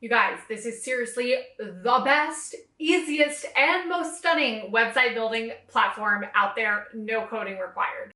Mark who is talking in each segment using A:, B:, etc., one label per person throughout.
A: You guys, this is seriously the best, easiest, and most stunning website building platform out there. No coding required.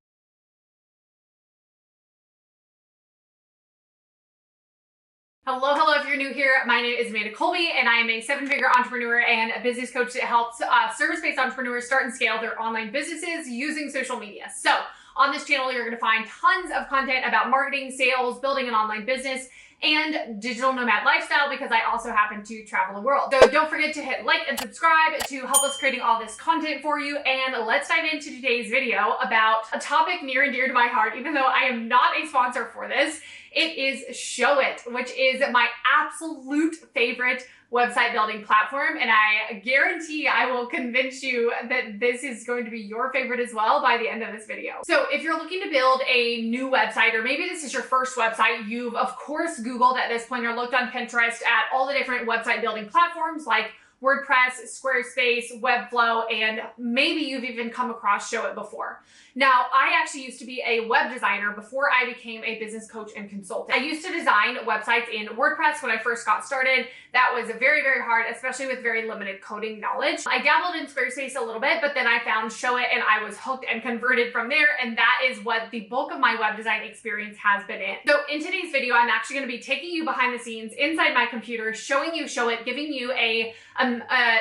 A: Hello, if you're new here, my name is Amanda Kolbye, and I am a seven-figure entrepreneur and a business coach that helps service-based entrepreneurs start and scale their online businesses using social media. So on this channel, you're gonna find tons of content about marketing, sales, building an online business, and digital nomad lifestyle, because I also happen to travel the world. So don't forget to hit like and subscribe to help us creating all this content for you. And let's dive into today's video about a topic near and dear to my heart, even though I am not a sponsor for this. It is Showit, which is my absolute favorite website building platform, and I guarantee I will convince you that this is going to be your favorite as well by the end of this video. So if you're looking to build a new website, or maybe this is your first website, you've of course Googled at this point or looked on Pinterest at all the different website building platforms like WordPress, Squarespace, Webflow, and maybe you've even come across Showit before. Now, I actually used to be a web designer before I became a business coach and consultant. I used to design websites in WordPress when I first got started. That was very, very hard, especially with very limited coding knowledge. I dabbled in Squarespace a little bit, but then I found Showit and I was hooked and converted from there, and that is what the bulk of my web design experience has been in. So in today's video, I'm actually gonna be taking you behind the scenes inside my computer, showing you Showit, giving you a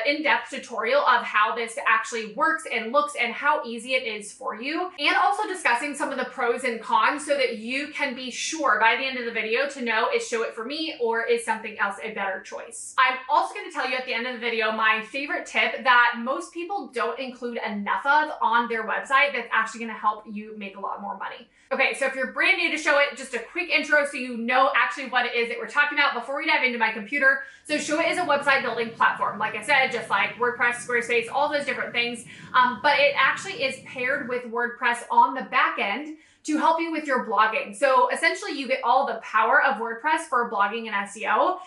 A: in-depth tutorial of how this actually works and looks and how easy it is for you, and also discussing some of the pros and cons so that you can be sure by the end of the video to know, is Showit for me or is something else a better choice? I'm also going to tell you at the end of the video my favorite tip that most people don't include enough of on their website that's actually going to help you make a lot more money. Okay, so if you're brand new to Showit, just a quick intro so you know actually what it is that we're talking about before we dive into my computer. So Showit is a website building platform, like I said, just like WordPress, Squarespace, all those different things, but it actually is paired with WordPress on the back end to help you with your blogging. So essentially you get all the power of WordPress for blogging and SEO,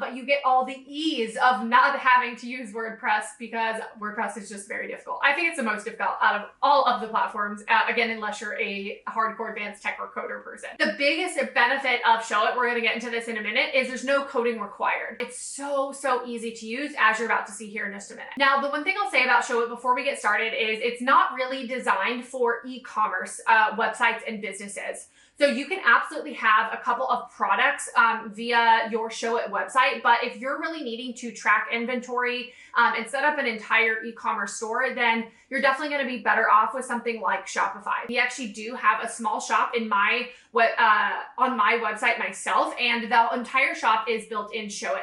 A: but you get all the ease of not having to use WordPress because WordPress is just very difficult. I think it's the most difficult out of all of the platforms, again, unless you're a hardcore advanced tech or coder person. The biggest benefit of Showit, we're gonna get into this in a minute, is there's no coding required. It's so easy to use, as you're about to see here in just a minute. Now, the one thing I'll say about Showit before we get started is it's not really designed for e-commerce websites and businesses. So you can absolutely have a couple of products via your Showit website, but if you're really needing to track inventory and set up an entire e-commerce store, then you're definitely going to be better off with something like Shopify. We actually do have a small shop in my on my website myself, and the entire shop is built in Showit.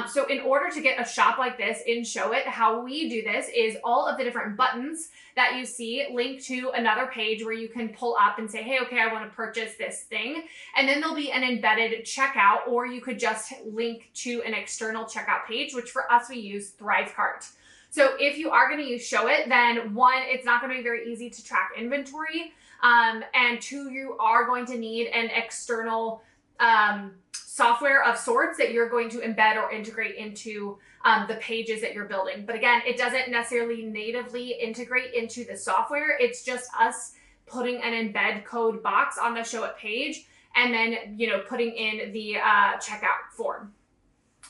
A: So in order to get a shop like this in Showit, how we do this is all of the different buttons that you see link to another page where you can pull up and say, hey, okay, I want to purchase this thing. And then there'll be an embedded checkout, or you could just link to an external checkout page, which for us, we use Thrivecart. So if you are going to use Showit, then one, it's not going to be very easy to track inventory. And two, you are going to need an external software of sorts that you're going to embed or integrate into the pages that you're building. But again, it doesn't necessarily natively integrate into the software. It's just us putting an embed code box on the Showit page and then, putting in the checkout form.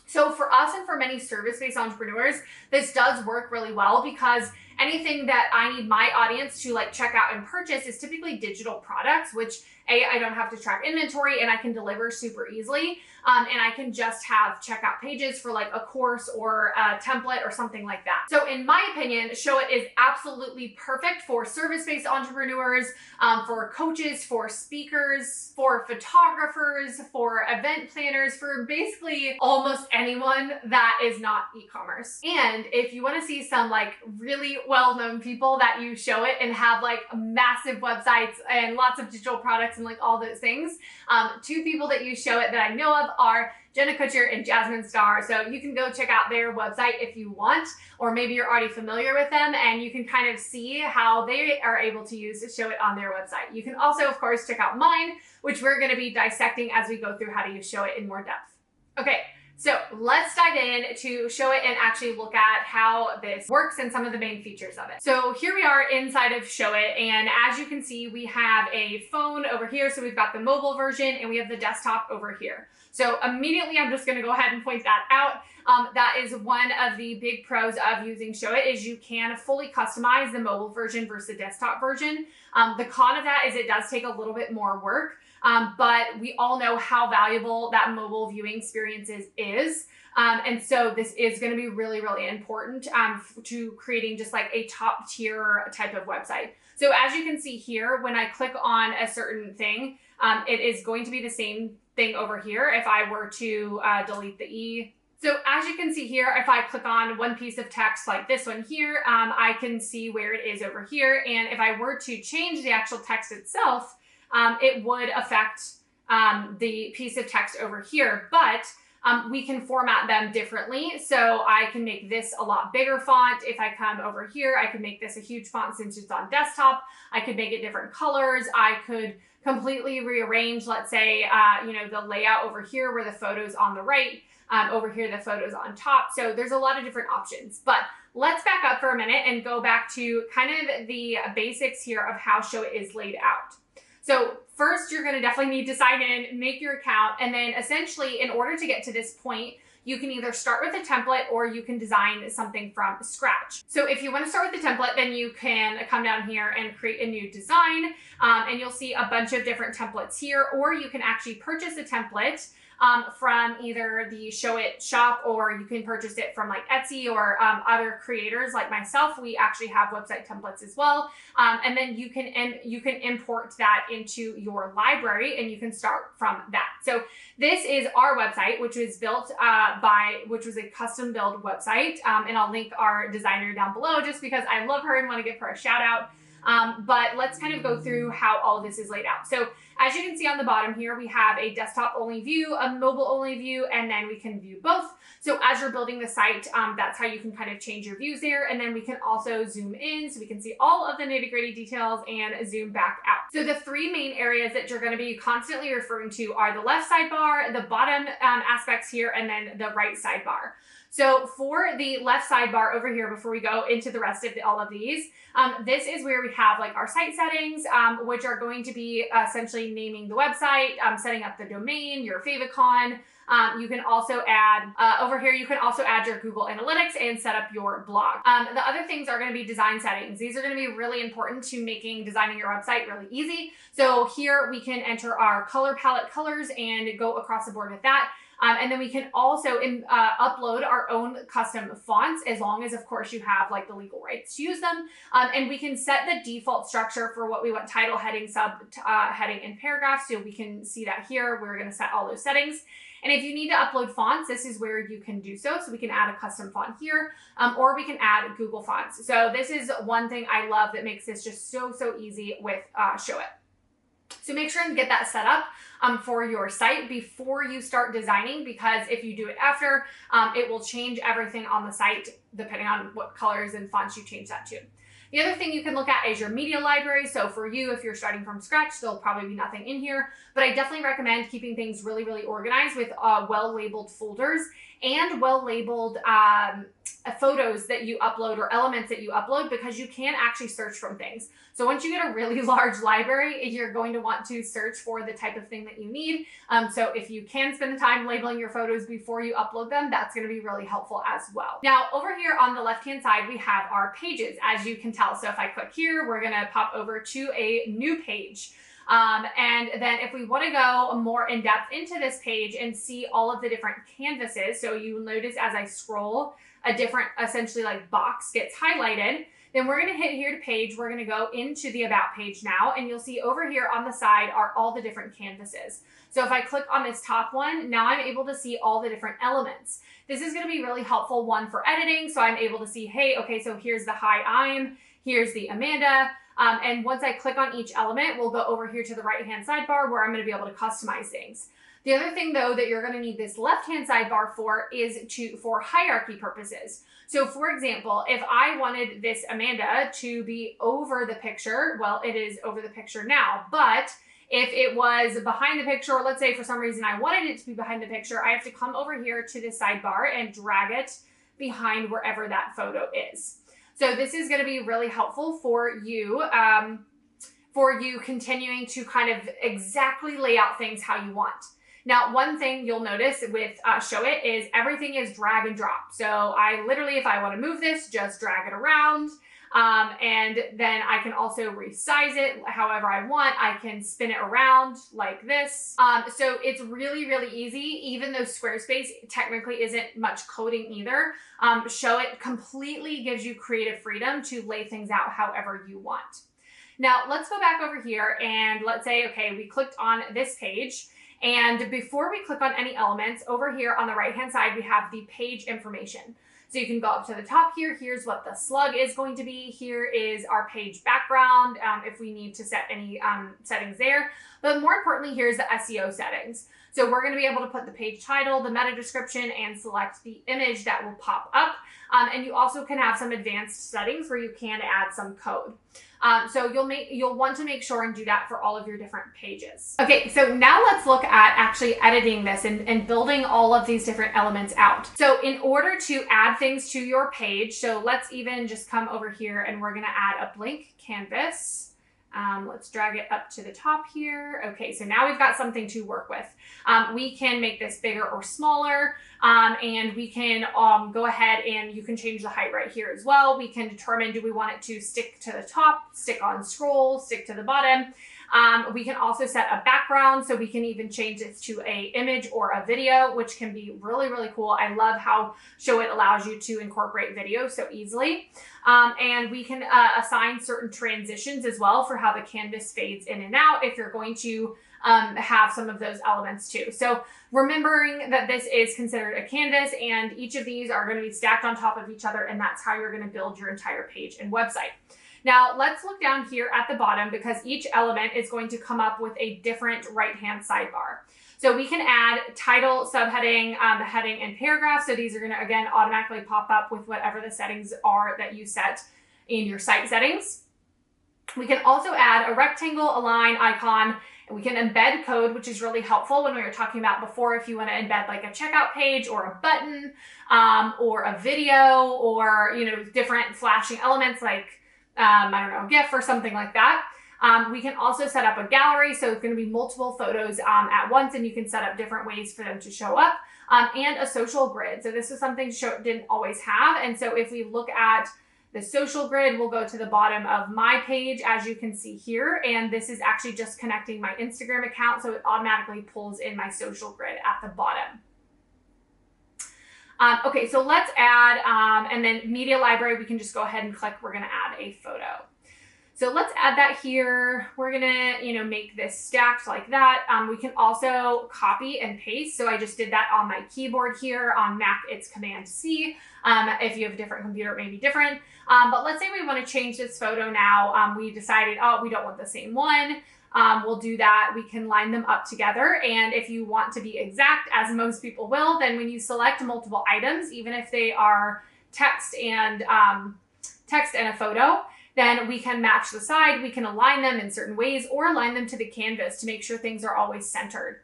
A: So for us and for many service-based entrepreneurs, this does work really well because anything that I need my audience to check out and purchase is typically digital products, which I don't have to track inventory and I can deliver super easily. And I can just have checkout pages for a course or a template or something like that. So in my opinion, Showit is absolutely perfect for service-based entrepreneurs, for coaches, for speakers, for photographers, for event planners, for basically almost anyone that is not e-commerce. And if you want to see some really well-known people that use Showit and have massive websites and lots of digital products and all those things, two people that use Showit that I know of are Jenna Kutcher and Jasmine Starr. So you can go check out their website if you want, or maybe you're already familiar with them and you can kind of see how they are able to use Showit on their website. You can also, of course, check out mine, which we're going to be dissecting as we go through how to use Showit in more depth. Okay, so let's dive in to Showit and actually look at how this works and some of the main features of it. So here we are inside of Showit, and as you can see, we have a phone over here. So we've got the mobile version and we have the desktop over here. So immediately I'm just gonna go ahead and point that out. That is one of the big pros of using Showit, is you can fully customize the mobile version versus the desktop version. The con of that is it does take a little bit more work, but we all know how valuable that mobile viewing experience is. And so this is going to be really, really important to creating just like a top tier type of website. So as you can see here, when I click on a certain thing, it is going to be the same thing over here if I were to delete the E. So as you can see here, if I click on one piece of text like this one here, I can see where it is over here. And if I were to change the actual text itself, it would affect the piece of text over here, but we can format them differently. So I can make this a lot bigger font. If I come over here, I could make this a huge font since it's on desktop. I could make it different colors. I could completely rearrange, let's say, the layout over here where the photo's on the right, over here, the photo's on top. So there's a lot of different options, but let's back up for a minute and go back to kind of the basics here of how Showit is laid out. So first, you're going to definitely need to sign in, make your account, and then essentially in order to get to this point, you can either start with a template or you can design something from scratch. So if you want to start with the template, then you can come down here and create a new design, and you'll see a bunch of different templates here, or you can actually purchase a template from either the Showit shop, or you can purchase it from like Etsy or other creators like myself. We actually have website templates as well. And then you can import that into your library and you can start from that. So this is our website, which was built which was a custom build website. And I'll link our designer down below just because I love her and want to give her a shout out. But let's kind of go through how all of this is laid out. So as you can see on the bottom here, we have a desktop only view, a mobile only view, and then we can view both. So as you're building the site, that's how you can kind of change your views there. And then we can also zoom in so we can see all of the nitty gritty details and zoom back out. So the three main areas that you're going to be constantly referring to are the left sidebar, the bottom aspects here, and then the right sidebar. So for the left sidebar over here, before we go into the rest of all of these, this is where we have like our site settings, which are going to be essentially naming the website, setting up the domain, your favicon. You can also add, over here, you can also add your Google Analytics and set up your blog. The other things are going to be design settings. These are going to be really important to making designing your website really easy. So here we can enter our color palette colors and go across the board with that. And then we can also upload our own custom fonts, as long as, of course, you have like the legal rights to use them. And we can set the default structure for what we want: title, heading, sub, heading, and paragraph. So we can see that here. We're going to set all those settings. And if you need to upload fonts, this is where you can do so. So we can add a custom font here, or we can add Google fonts. So this is one thing I love that makes this just so easy with Showit. So make sure and get that set up for your site before you start designing, because if you do it after, it will change everything on the site depending on what colors and fonts you change that to. The other thing you can look at is your media library. So for you, if you're starting from scratch, there'll probably be nothing in here, but I definitely recommend keeping things really organized with well-labeled folders and well-labeled photos that you upload or elements that you upload, because you can actually search from things. So once you get a really large library, you're going to want to search for the type of thing that you need. So if you can spend the time labeling your photos before you upload them, that's going to be really helpful as well. Now, over here on the left-hand side, we have our pages, as you can tell. So if I click here, we're going to pop over to a new page. And then if we want to go more in depth into this page and see all of the different canvases, so you will notice as I scroll, a different essentially like box gets highlighted. Then we're going to hit here to page. We're going to go into the about page now, and you'll see over here on the side are all the different canvases. So if I click on this top one, now I'm able to see all the different elements. This is going to be really helpful, one, for editing. So I'm able to see, hey, okay, so here's the hi, I'm, here's the Amanda. And once I click on each element, we'll go over here to the right-hand sidebar where I'm going to be able to customize things. The other thing, though, that you're going to need this left-hand sidebar for is for hierarchy purposes. So, for example, if I wanted this Amanda to be over the picture, well, it is over the picture now, but If it was behind the picture, or let's say for some reason I wanted it to be behind the picture, I have to come over here to the sidebar and drag it behind wherever that photo is. So this is going to be really helpful for you continuing to kind of exactly lay out things how you want. Now, one thing you'll notice with Showit is everything is drag and drop. So I literally, if I want to move this, just drag it around. And then I can also resize it however I want. I can spin it around like this. So it's really, really easy, even though Squarespace technically isn't much coding either. Showit completely gives you creative freedom to lay things out however you want. Now let's go back over here and let's say, okay, we clicked on this page. And before we click on any elements, over here on the right-hand side, we have the page information. So you can go up to the top here. Here's what the slug is going to be. Here is our page background, if we need to set any settings there. But more importantly, here's the SEO settings. So we're going to be able to put the page title, the meta description, and select the image that will pop up. And you also can have some advanced settings where you can add some code. So you'll want to make sure and do that for all of your different pages. Okay, so now let's look at actually editing this and building all of these different elements out. So in order to add things to your page, so let's even just come over here and we're gonna add a blank canvas. Let's drag it up to the top here. Okay, so now we've got something to work with. We can make this bigger or smaller, and we can go ahead and you can change the height right here as well. We can determine, do we want it to stick to the top, stick on scroll, stick to the bottom. We can also set a background, so we can even change this to a image or a video, which can be really, really cool. I love how Showit allows you to incorporate video so easily. And we can assign certain transitions as well for how the canvas fades in and out if you're going to have some of those elements too. So remembering that this is considered a canvas and each of these are going to be stacked on top of each other, and that's how you're going to build your entire page and website. Now let's look down here at the bottom, because each element is going to come up with a different right-hand sidebar. So we can add title, subheading, heading, and paragraph. So these are going to, again, automatically pop up with whatever the settings are that you set in your site settings. We can also add a rectangle, a line, icon, and we can embed code, which is really helpful when we were talking about before, if you want to embed like a checkout page or a button, or a video, or, you know, different flashing elements like, I don't know, a GIF or something like that. We can also set up a gallery, so it's going to be multiple photos at once, and you can set up different ways for them to show up, and a social grid. So this is something Showit didn't always have, and so if we look at the social grid, we'll go to the bottom of my page, as you can see here, and this is actually just connecting my Instagram account, so it automatically pulls in my social grid at the bottom. Okay, so let's add, and then media library, we can just go ahead and click, we're going to add a photo. So let's add that here. We're gonna, you know, make this stacked like that. We can also copy and paste. So I just did that on my keyboard here. On Mac, it's Command-C. If you have a different computer, it may be different. But let's say we want to change this photo now. We decided, oh, we don't want the same one. We'll do that. We can line them up together. And if you want to be exact, as most people will, then when you select multiple items, even if they are text and a photo, then we can match the side, we can align them in certain ways, or align them to the canvas to make sure things are always centered.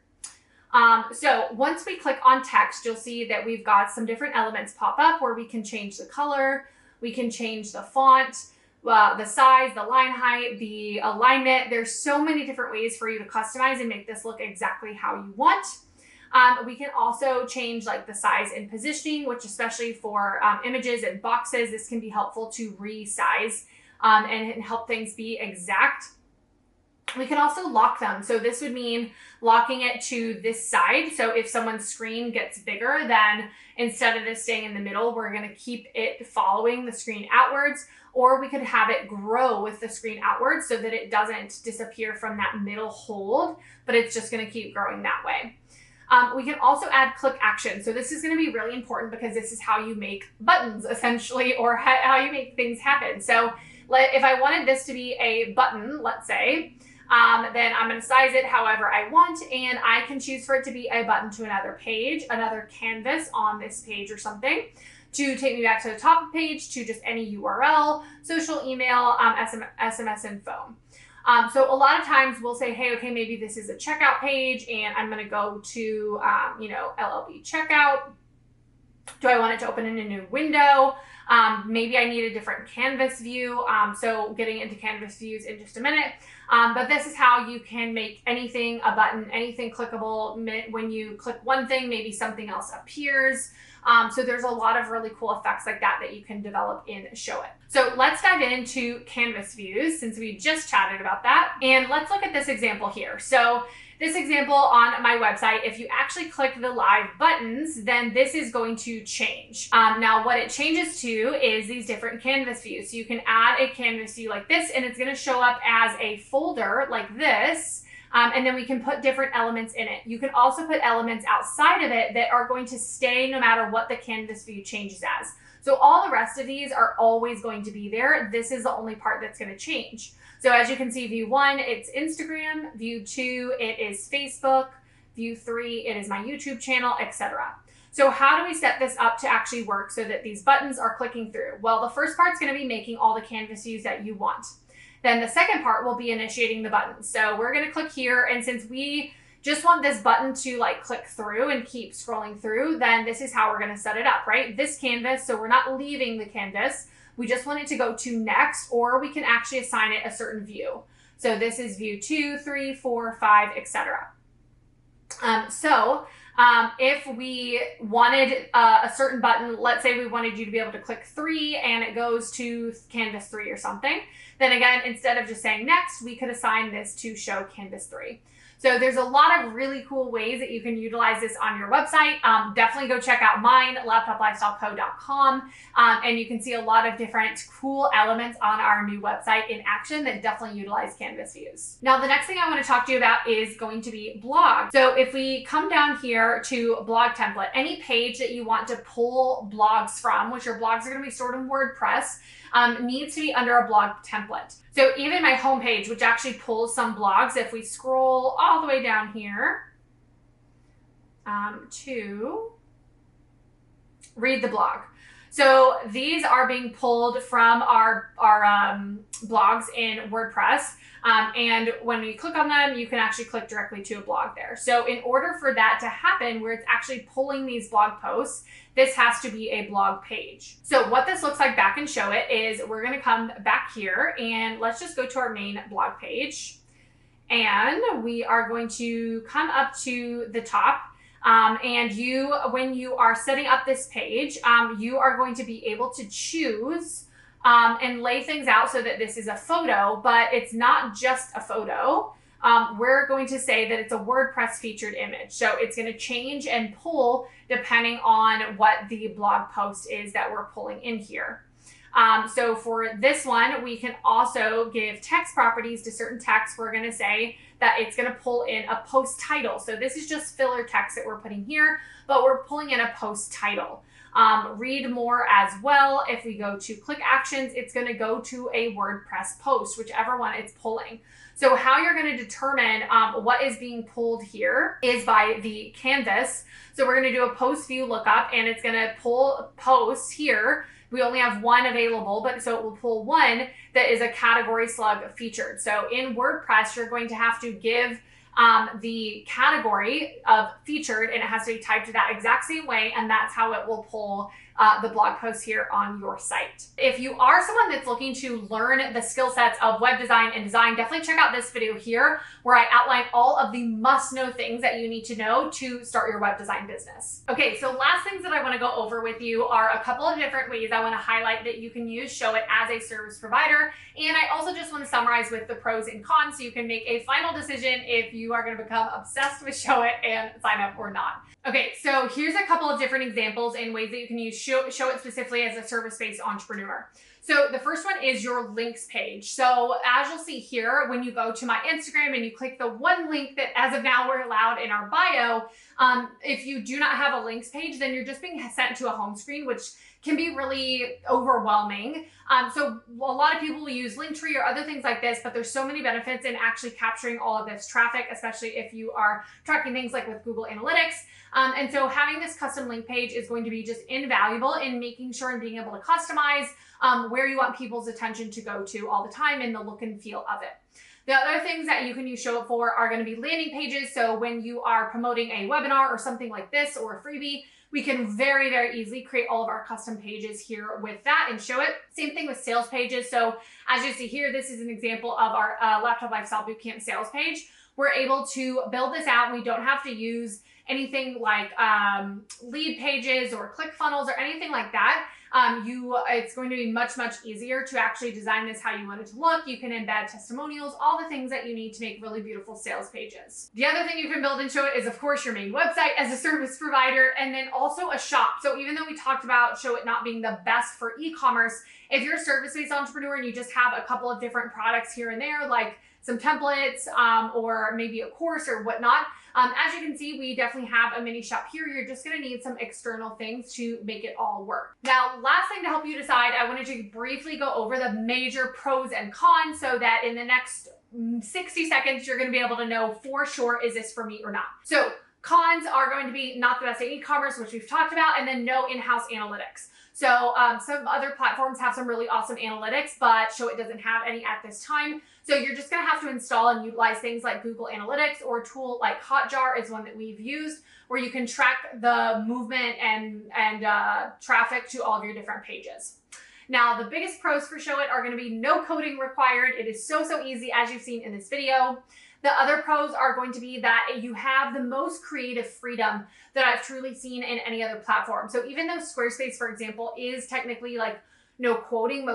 A: So once we click on text, you'll see that we've got some different elements pop up where we can change the color, we can change the font, the size, the line height, the alignment. There's so many different ways for you to customize and make this look exactly how you want. We can also change like the size and positioning, which especially for images and boxes, this can be helpful to resize and help things be exact. We can also lock them. So this would mean locking it to this side. So if someone's screen gets bigger, then instead of this staying in the middle, we're going to keep it following the screen outwards, or we could have it grow with the screen outwards so that it doesn't disappear from that middle hold, but it's just going to keep growing that way. We can also add click action. So this is going to be really important because this is how you make buttons essentially, or how you make things happen. So if I wanted this to be a button, let's say, then I'm going to size it however I want, and I can choose for it to be a button to another page, another canvas on this page or something, to take me back to the top of the page, to just any URL, social, email, SMS, and phone. So a lot of times we'll say, hey, okay, maybe this is a checkout page and I'm going to go to, LLB checkout. Do I want it to open in a new window? Maybe I need a different canvas view. So getting into canvas views in just a minute. But this is how you can make anything a button, anything clickable. When you click one thing, maybe something else appears. So there's a lot of really cool effects like that you can develop in Showit. So let's dive into canvas views since we just chatted about that. And let's look at this example here. So this example on my website, if you actually click the live buttons, then this is going to change. Now what it changes to is these different canvas views. So you can add a canvas view like this and it's going to show up as a folder like this. And then we can put different elements in it. You can also put elements outside of it that are going to stay no matter what the canvas view changes as. So all the rest of these are always going to be there. This is the only part that's going to change. So as you can see, view 1, it's Instagram. View 2, it is Facebook. View 3, it is my YouTube channel, etc. So how do we set this up to actually work so that these buttons are clicking through? Well, the first part is going to be making all the canvas views that you want. Then the second part will be initiating the buttons. So we're going to click here, and since we just want this button to click through and keep scrolling through, then this is how we're going to set it up, right? This canvas, so we're not leaving the canvas. We just want it to go to next, or we can actually assign it a certain view. So this is view 2, 3, 4, 5, etc. If we wanted a certain button, let's say we wanted you to be able to click 3 and it goes to canvas 3 or something, then again, instead of just saying next, we could assign this to show canvas 3. So there's a lot of really cool ways that you can utilize this on your website. Definitely go check out mine, laptoplifestyleco.com, and you can see a lot of different cool elements on our new website in action that definitely utilize canvas views. Now, the next thing I want to talk to you about is going to be blog. So if we come down here to blog template, any page that you want to pull blogs from, which your blogs are going to be stored in WordPress, needs to be under a blog template. So even my homepage, which actually pulls some blogs, if we scroll all the way down here to read the blog. So these are being pulled from our blogs in WordPress. And when we click on them, you can actually click directly to a blog there. So in order for that to happen, where it's actually pulling these blog posts, this has to be a blog page. So what this looks like back in Showit is we're going to come back here and let's just go to our main blog page. And we are going to come up to the top. When you are setting up this page, you are going to be able to choose and lay things out so that this is a photo, but it's not just a photo. We're going to say that it's a WordPress featured image. So it's going to change and pull depending on what the blog post is that we're pulling in here. So for this one, we can also give text properties to certain text. We're going to say that it's going to pull in a post title. So this is just filler text that we're putting here, but we're pulling in a post title. Read more as well. If we go to click actions, it's going to go to a WordPress post, whichever one it's pulling. So how you're going to determine what is being pulled here is by the canvas. So we're going to do a post view lookup and it's going to pull posts here. We only have one available, but so it will pull one that is a category slug featured. So in WordPress, you're going to have to give the category of featured and it has to be typed that exact same way, and that's how it will pull the blog post here on your site. If you are someone that's looking to learn the skill sets of web design and design, definitely check out this video here where I outline all of the must-know things that you need to know to start your web design business. Okay, so last things that I want to go over with you are a couple of different ways I want to highlight that you can use Showit as a service provider. And I also just want to summarize with the pros and cons so you can make a final decision if you are going to become obsessed with Showit and sign up or not. Okay, so here's a couple of different examples and ways that you can use Showit specifically as a service-based entrepreneur. So the first one is your links page. So as you'll see here, when you go to my Instagram and you click the one link that as of now we're allowed in our bio, if you do not have a links page, then you're just being sent to a home screen, which can be really overwhelming. So a lot of people will use Linktree or other things like this, but there's so many benefits in actually capturing all of this traffic, especially if you are tracking things like with Google Analytics. And so having this custom link page is going to be just invaluable in making sure and being able to customize where you want people's attention to go to all the time and the look and feel of it. The other things that you can use Showit for are going to be landing pages. So when you are promoting a webinar or something like this or a freebie, we can very, very easily create all of our custom pages here with that and Showit. Same thing with sales pages. So as you see here, this is an example of our Laptop Lifestyle Bootcamp sales page. We're able to build this out. We don't have to use anything like lead pages or ClickFunnels or anything like that. It's going to be much, much easier to actually design this how you want it to look. You can embed testimonials, all the things that you need to make really beautiful sales pages. The other thing you can build in Showit is, of course, your main website as a service provider, and then also a shop. So even though we talked about Showit not being the best for e-commerce, if you're a service-based entrepreneur and you just have a couple of different products here and there, like some templates or maybe a course or whatnot, as you can see, we definitely have a mini shop here. You're just going to need some external things to make it all work. Now, last thing to help you decide, I wanted to briefly go over the major pros and cons so that in the next 60 seconds, you're going to be able to know for sure, is this for me or not? So cons are going to be not the best at e-commerce, which we've talked about, and then no in-house analytics. So some other platforms have some really awesome analytics, but Showit doesn't have any at this time. So you're just going to have to install and utilize things like Google Analytics, or a tool like Hotjar is one that we've used, where you can track the movement and traffic to all of your different pages. Now, the biggest pros for Showit are going to be no coding required. It is so easy, as you've seen in this video. The other pros are going to be that you have the most creative freedom that I've truly seen in any other platform. So even though Squarespace, for example, is technically like no coding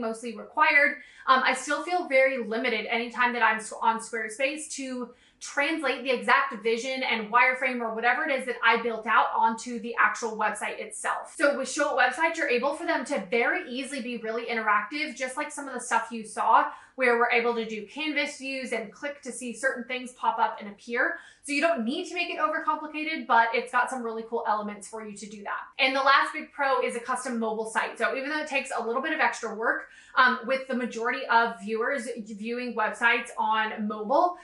A: mostly required, I still feel very limited anytime that I'm on Squarespace to translate the exact vision and wireframe or whatever it is that I built out onto the actual website itself. So with Showit websites, you're able for them to very easily be really interactive, just like some of the stuff you saw, where we're able to do canvas views and click to see certain things pop up and appear. So you don't need to make it overcomplicated, but it's got some really cool elements for you to do that. And the last big pro is a custom mobile site. So even though it takes a little bit of extra work, with the majority of viewers viewing websites on mobile,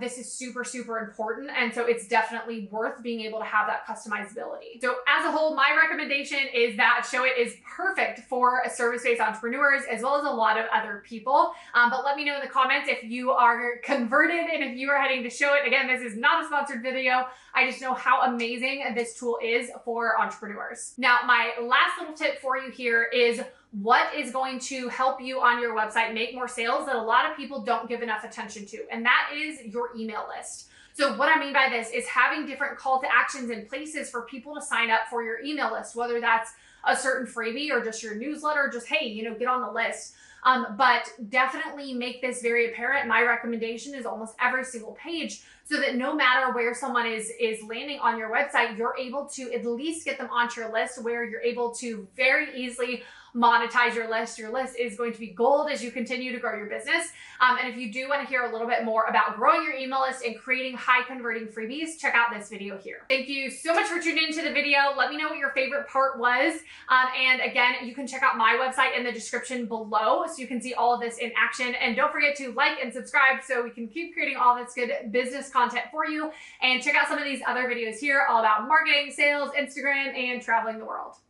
A: this is super important. And so it's definitely worth being able to have that customizability. So as a whole, my recommendation is that Showit is perfect for service-based entrepreneurs as well as a lot of other people. But let me know in the comments if you are converted and if you are heading to Showit. Again, this is not a sponsored video. I just know how amazing this tool is for entrepreneurs. Now, my last little tip for you here is what is going to help you on your website make more sales that a lot of people don't give enough attention to, and that is your email list. So what I mean by this is having different call to actions in places for people to sign up for your email list, whether that's a certain freebie or just your newsletter, just, hey, get on the list. But definitely make this very apparent. My recommendation is almost every single page, so that no matter where someone is landing on your website, you're able to at least get them onto your list, where you're able to very easily monetize your list. Your list is going to be gold as you continue to grow your business. And if you do want to hear a little bit more about growing your email list and creating high converting freebies, check out this video here. Thank you so much for tuning into the video. Let me know what your favorite part was. And again, you can check out my website in the description below so you can see all of this in action. And don't forget to like and subscribe so we can keep creating all this good business content for you. And check out some of these other videos here all about marketing, sales, Instagram, and traveling the world.